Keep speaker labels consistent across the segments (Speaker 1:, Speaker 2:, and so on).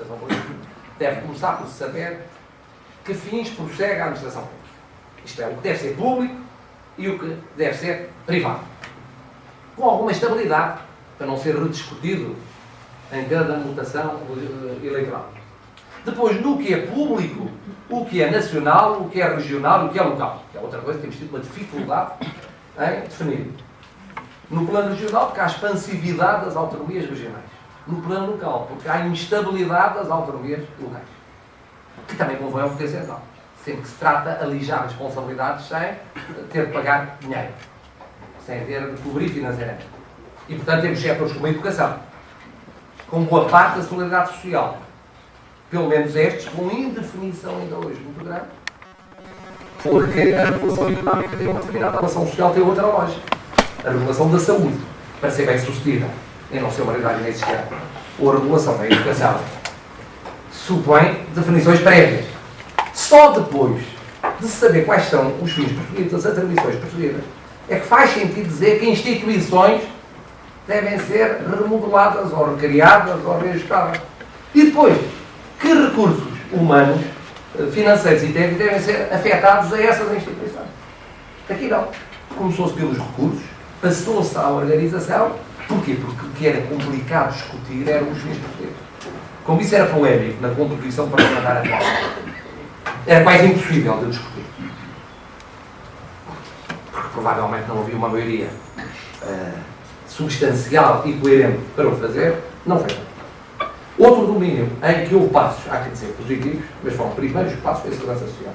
Speaker 1: administração pública, deve começar por saber que fins prossegue a administração pública. Isto é, o que deve ser público e o que deve ser privado. Com alguma estabilidade, para não ser rediscutido em cada mutação eleitoral. Depois, no que é público, o que é nacional, o que é regional, o que é local. Que é outra coisa que temos tido uma dificuldade em definir. No plano regional, porque há expansividade das autonomias regionais. No plano local, porque há instabilidade das autonomias locais. Que também convém ao poder central. Sempre que se trata de alijar responsabilidades sem ter de pagar dinheiro. Sem ter de cobrir financeiramente. E, portanto, temos setores como a educação, com boa parte da solidariedade social. Pelo menos estes, com indefinição ainda hoje muito grande. Porque a regulação económica tem uma determinada, a regulação social tem outra lógica. A regulação da saúde, para ser bem sucedida, e não ser uma realidade inexistente, ou a regulação da educação, supõe definições prévias. Só depois de saber quais são os fins perseguidos, as atribuições perseguidas, é que faz sentido dizer que instituições devem ser remodeladas, ou recriadas, ou reajustadas. E depois, que recursos humanos, financeiros e técnicos devem ser afetados a essas instituições. Aqui não. Começou-se pelos recursos, passou-se à organização. Porquê? Porque o que era complicado discutir eram os fins perseguidos. Como isso era polémico na composição parlamentar atual, era quase impossível de discutir. Porque provavelmente não havia uma maioria substancial e coerente para o fazer, não foi. Outro domínio em que houve passos, há que dizer, positivos, mas foram primeiros passos, foi a segurança social.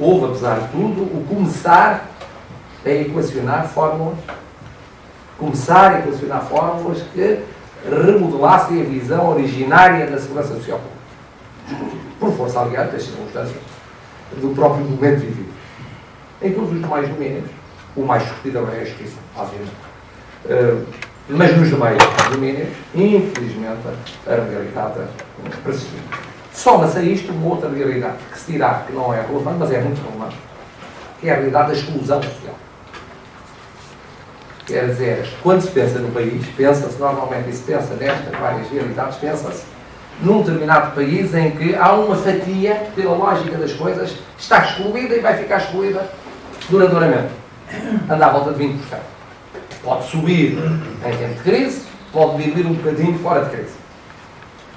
Speaker 1: Houve, apesar de tudo, o começar a equacionar fórmulas, que remodelassem a visão originária da segurança social. Por força, aliás, das circunstâncias do próprio momento vivido. Em todos os demais domínios, o mais discutido agora é a justiça, obviamente. Mas nos demais domínios, infelizmente, a realidade persistiu. Soma-se a isto uma outra realidade, que se dirá que não é relevante, mas é muito relevante, que é a realidade da exclusão social. Quer dizer, quando se pensa no país, pensa-se normalmente, e se pensa nestas várias realidades, pensa-se num determinado país em que há uma fatia, pela lógica das coisas, está excluída e vai ficar excluída duradouramente. Anda à volta de 20%. Pode subir em tempo de crise, pode diminuir um bocadinho fora de crise.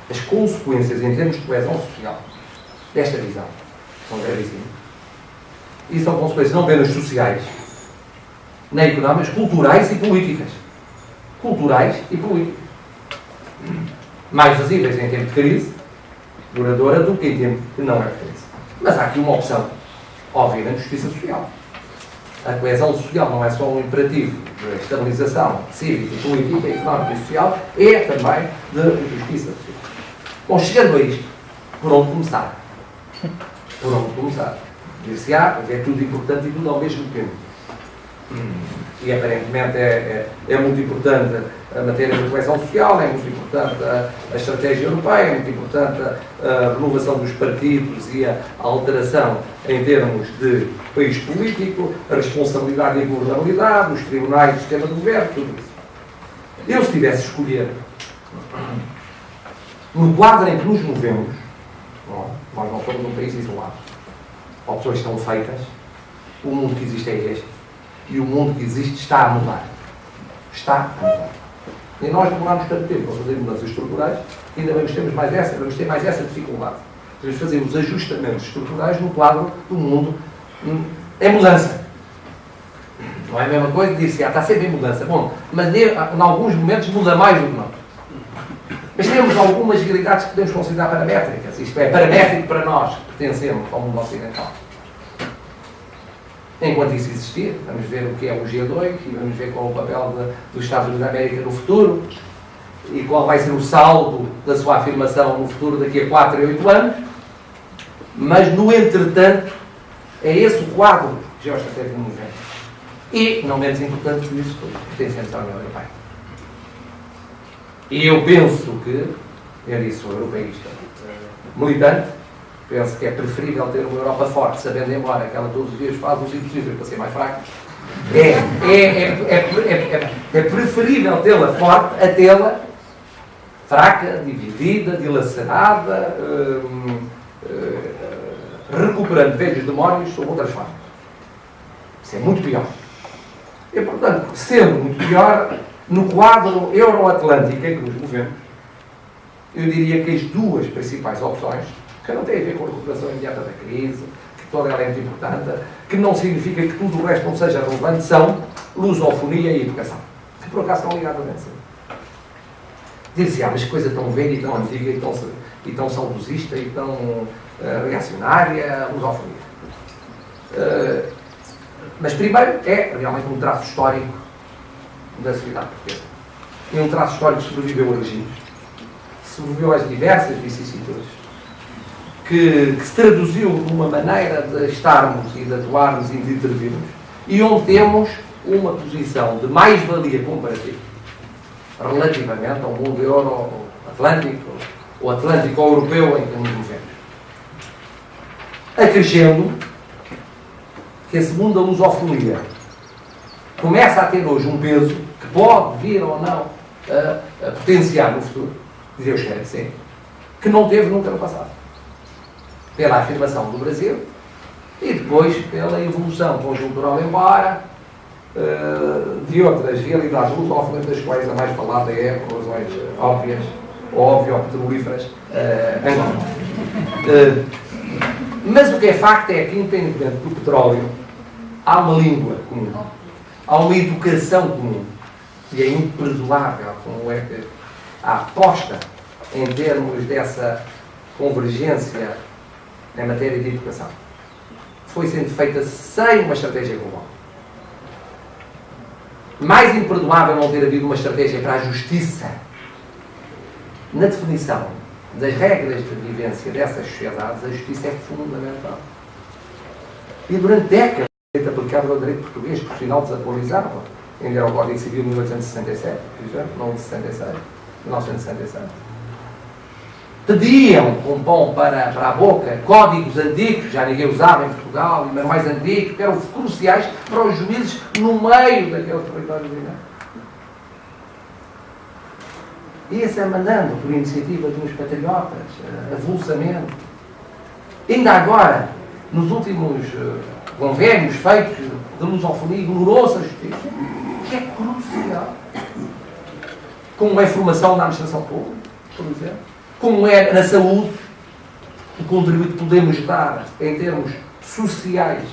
Speaker 1: As consequências em termos de coesão social desta visão são gravíssimas. E são consequências não apenas sociais, nem económicas, culturais e políticas. Culturais e políticas. Mais visíveis em tempo de crise, duradoura, do que em tempo que não é de crise. Mas há aqui uma opção, óbvia, na justiça social. A coesão social não é só um imperativo de estabilização cívica, política, económica e social, é também de justiça social. Bom, chegando a isto, por onde começar? Por onde começar? Dir-se-á, é tudo importante e tudo ao mesmo tempo. E aparentemente é muito importante a matéria da coesão social, é muito importante a estratégia europeia, é muito importante a renovação dos partidos e a alteração em termos de país político, a responsabilidade e a governabilidade, os tribunais, o sistema de governo, tudo isso. Eu, se tivesse escolher, no quadro em que nos movemos, nós não somos um país isolado, opções estão feitas, o mundo que existe é este, e o mundo que existe está a mudar. Está a mudar. E nós demoramos tanto tempo para fazer mudanças estruturais que ainda vamos ter mais essa dificuldade. Devemos fazer os ajustamentos estruturais no quadro do mundo em mudança. Não é a mesma coisa de dizer, está sempre em mudança. Bom, mas em alguns momentos muda mais do que não. Mas temos algumas realidades que podemos considerar paramétricas. Isto é, paramétrico para nós, que pertencemos ao mundo ocidental. Enquanto isso existir, vamos ver o que é o G2 e vamos ver qual é o papel dos Estados Unidos da América no futuro e qual vai ser o saldo da sua afirmação no futuro daqui a 4 e 8 anos. Mas, no entretanto, é esse o quadro geoestratégico do movimento. E, não menos importante que isso, pertencemos à União Europeia. E eu penso que, eu disse, sou europeísta militante, penso que é preferível ter uma Europa forte, sabendo embora que ela todos os dias faz os impossíveis para ser mais fraca. É preferível tê-la forte a tê-la fraca, dividida, dilacerada, recuperando velhos demónios sob outras formas. Isso é muito pior. E, portanto, sendo muito pior, no quadro euroatlântico em que nos movemos, eu diria que as duas principais opções, que não têm a ver com a recuperação imediata da crise, que toda ela é muito importante, que não significa que tudo o resto não seja relevante, são lusofonia e educação, que por acaso estão ligadas a isso. Diz-se, mas que coisa tão velha e tão antiga e tão saudosista e tão reacionária, lusofonia. Mas primeiro é realmente um traço histórico da sociedade portuguesa. E um traço histórico que sobreviveu a regimes, sobreviveu às diversas vicissitudes, que se traduziu numa maneira de estarmos e de atuarmos e de intervirmos, e onde temos uma posição de mais-valia comparativa relativamente ao mundo euro-atlântico, ou atlântico-europeu em que nos movemos. Acrescendo que a segunda lusofonia começa a ter hoje um peso que pode vir ou não a potenciar no futuro, Deus quer que sim, que não teve nunca no passado. Pela afirmação do Brasil e depois pela evolução conjuntural, embora de outras realidades lusófonas, das quais a mais falada é, por razões óbvias, óbvio-petrolíferas, Angola. Mas o que é facto é que, independentemente do petróleo, há uma língua comum, há uma educação comum, e é imperdoável como é que a aposta em termos dessa convergência em matéria de educação foi sendo feita sem uma estratégia global. Mais imperdoável não ter havido uma estratégia para a justiça na definição das regras de vivência dessas sociedades. A justiça é fundamental. E durante décadas o direito aplicável ao direito português, por sinal desatualizado, ainda era o Código Civil de 1867, por exemplo, não de 66, 1967. Pediam com pão para a boca códigos antigos, já ninguém usava em Portugal, mas mais antigos, que eram cruciais para os juízes no meio daquele território dominado. Ia-se mandando por iniciativa de uns patriotas, avulsamente. Ainda agora, nos últimos convênios feitos de lusofonia, ignorou-se a justiça, que é crucial. Como é formação na administração pública, por exemplo. Como é na saúde, o contributo que podemos dar em termos sociais,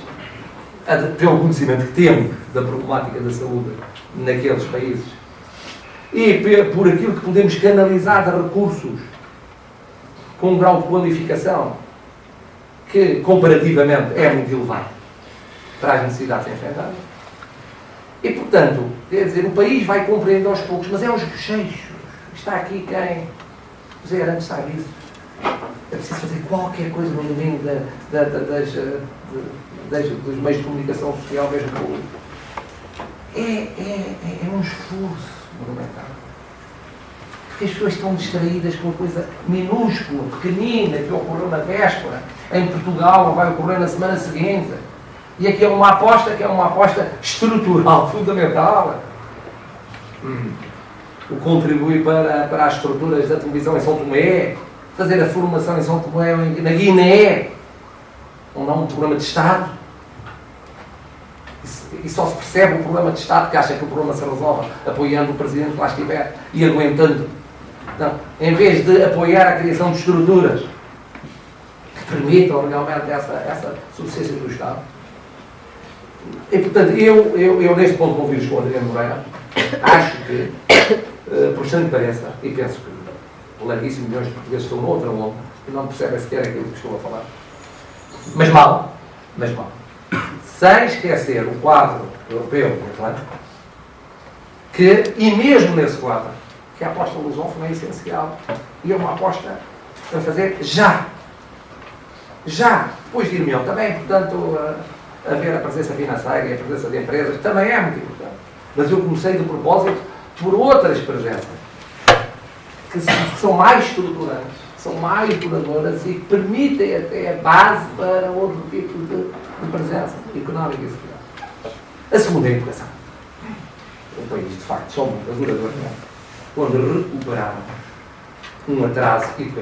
Speaker 1: pelo conhecimento que temos da problemática da saúde naqueles países, e por aquilo que podemos canalizar de recursos com um grau de qualificação que, comparativamente, é muito elevado para as necessidades enfrentadas. E, portanto, quer dizer, o país vai compreender aos poucos, mas é aos bochechos. Está aqui quem... José Arantes sabe isso. É preciso fazer qualquer coisa no domínio dos meios de comunicação social, mesmo público. É um esforço monumental. Porque as pessoas estão distraídas com uma coisa minúscula, pequenina, que ocorreu na véspera, em Portugal, ou vai ocorrer na semana seguinte. E aqui é uma aposta que é uma aposta estrutural, fundamental. O contribuir para as estruturas da televisão em São Tomé, fazer a formação em São Tomé, na Guiné, onde há um programa de Estado. E só se percebe o problema de Estado que acha que o problema se resolve apoiando o Presidente que lá estiver e aguentando. Não, em vez de apoiar a criação de estruturas que permitam realmente essa subsistência do Estado. E, portanto, eu neste ponto convido com o Adriano Moreira, acho que, por estranho que pareça, e penso que larguíssimos milhões de portugueses estão noutra onda e não percebem sequer aquilo que estou a falar. Mas mal. Sem esquecer o quadro europeu e atlântico, e mesmo nesse quadro, que a aposta lusófona é essencial, e é uma aposta a fazer já, depois de ir-me também, portanto, haver a presença financeira e a presença de empresas, também é muito importante. Mas eu comecei de propósito por outras presenças, que são mais estruturantes, são mais duradouras e que permitem até a base para outro tipo de presença económica e social. A segunda é a educação. O país, de facto, só muito duradouro, onde recuperamos um atraso e depois